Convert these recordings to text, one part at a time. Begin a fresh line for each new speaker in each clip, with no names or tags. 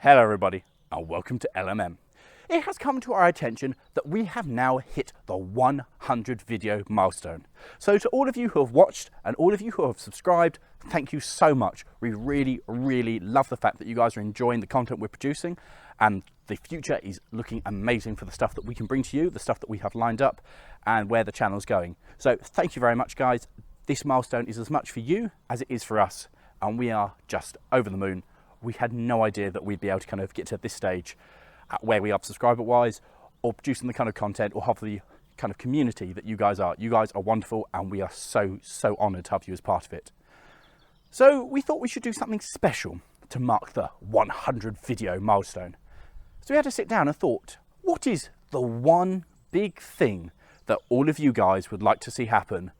Hello everybody and welcome to LMM. It has come to our attention that we have now hit the 100 video milestone. So to all of you who have watched and all of you who have subscribed, thank you so much. We really love the fact that you guys are enjoying the content we're producing, and the future is looking amazing for the stuff that we can bring to you, the stuff that we have lined up and where the channel's going. So thank you very much guys. This milestone is as much for you as it is for us, and we are just over the moon. We had no idea that we'd be able to kind of get to this stage at where we are subscriber wise, or producing the kind of content, or have the kind of community that you guys are. You guys are wonderful and we are so honoured to have you as part of it. So we thought we should do something special to mark the 100 video milestone. So we had to sit down and thought, what is the one big thing that all of you guys would like to see happen,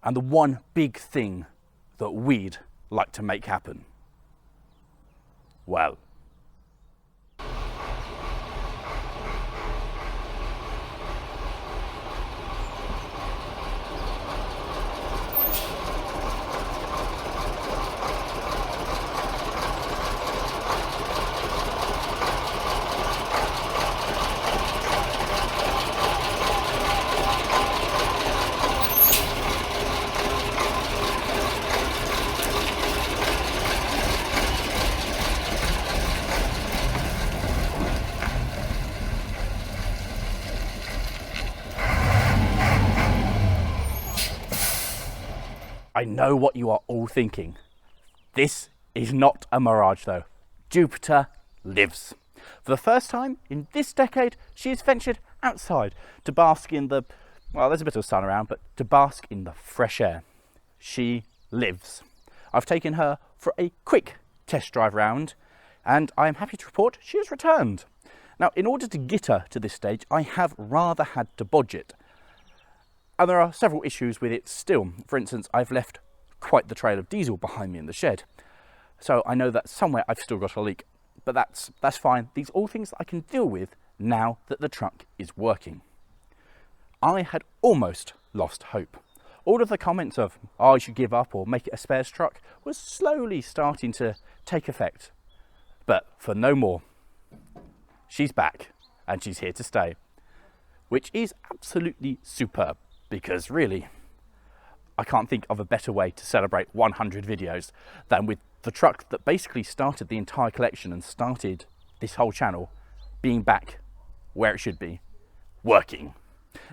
and the one big thing that we'd like to make happen? Well, I know what you are all thinking. This is not a mirage though. Jupiter lives. For the first time in this decade, she has ventured outside to bask in the, well, there's a bit of sun around, but to bask in the fresh air. She lives. I've taken her for a quick test drive round, and I am happy to report she has returned. Now, in order to get her to this stage, I have rather had to bodge it. And there are several issues with it still. For instance, I've left quite the trail of diesel behind me in the shed. So I know that somewhere I've still got a leak, but that's fine. These are all things that I can deal with now that the truck is working. I had almost lost hope. All of the comments of, oh, I should give up or make it a spares truck, was slowly starting to take effect. But for no more. She's back and she's here to stay, which is absolutely superb. Because really, I can't think of a better way to celebrate 100 videos than with the truck that basically started the entire collection and started this whole channel being back where it should be, working.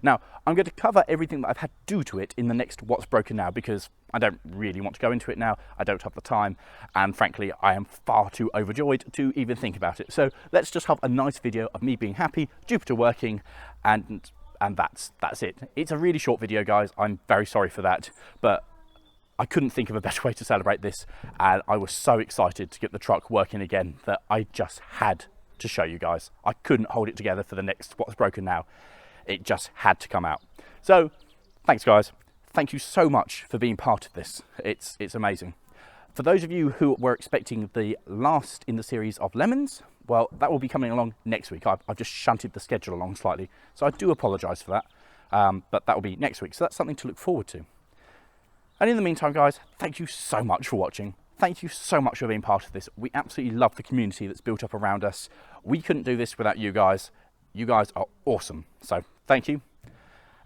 Now, I'm going to cover everything that I've had to do to it in the next What's Broken Now, because I don't really want to go into it now. I don't have the time, and frankly, I am far too overjoyed to even think about it. So let's just have a nice video of me being happy, Jupiter working, and that's it. It's a really short video, guys. I'm very sorry for that, but I couldn't think of a better way to celebrate this, and I was so excited to get the truck working again that I just had to show you guys. I couldn't hold it together for the next What's Broken Now. It just had to come out. So thanks guys. Thank you so much for being part of this. It's amazing. For those of you who were expecting the last in the series of Lemons, well, that will be coming along next week. I've just shunted the schedule along slightly, so I do apologise for that, but that will be next week, so that's something to look forward to. And in the meantime, guys, thank you so much for watching. Thank you so much for being part of this. We absolutely love the community that's built up around us. We couldn't do this without you guys. You guys are awesome, so thank you.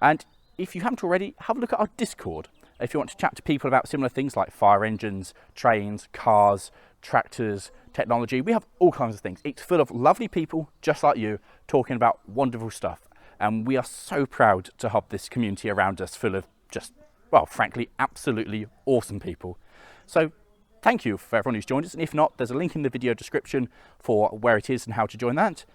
And if you haven't already, have a look at our Discord. If you want to chat to people about similar things like fire engines, trains, cars, tractors, technology, we have all kinds of things. It's full of lovely people just like you talking about wonderful stuff, and we are so proud to have this community around us full of just, well, frankly, absolutely awesome people. So thank you for everyone who's joined us, and if not, there's a link in the video description for where it is and how to join that.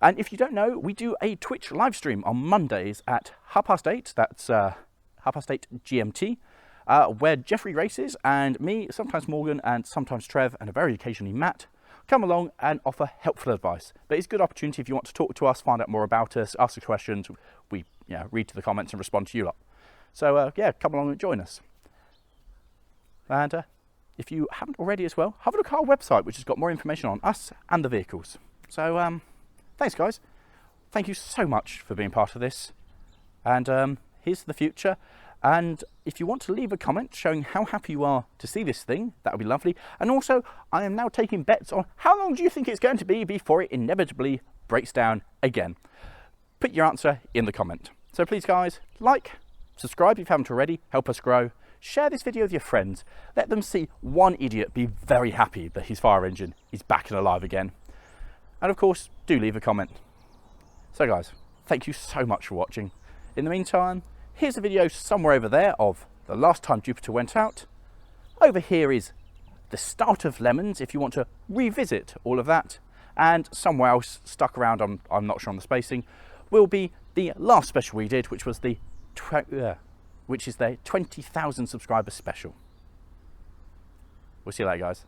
And if you don't know, we do a Twitch live stream on Mondays at 8:30, that's 8:30 GMT, where Jeffrey races, and me, sometimes Morgan, and sometimes Trev, and very occasionally Matt, come along and offer helpful advice. But it's a good opportunity if you want to talk to us, find out more about us, ask us questions. We read to the comments and respond to you lot. So yeah, come along and join us. And if you haven't already as well, have a look at our website, which has got more information on us and the vehicles. So thanks guys. Thank you so much for being part of this. And here's the future. And if you want to leave a comment showing how happy you are to see this thing, that would be lovely. And also, I am now taking bets on how long do you think it's going to be before it inevitably breaks down again. Put your answer in the comment. So please guys, like, subscribe if you haven't already, help us grow. Share this video with your friends. Let them see one idiot be very happy that his fire engine is back and alive again. And of course, do leave a comment. So guys, thank you so much for watching. In the meantime, here's a video somewhere over there of the last time Jupiter went out. Over here is the start of Lemons, if you want to revisit all of that. And somewhere else stuck around, I'm not sure on the spacing, will be the last special we did, which was the 20,000 subscriber special. We'll see you later, guys.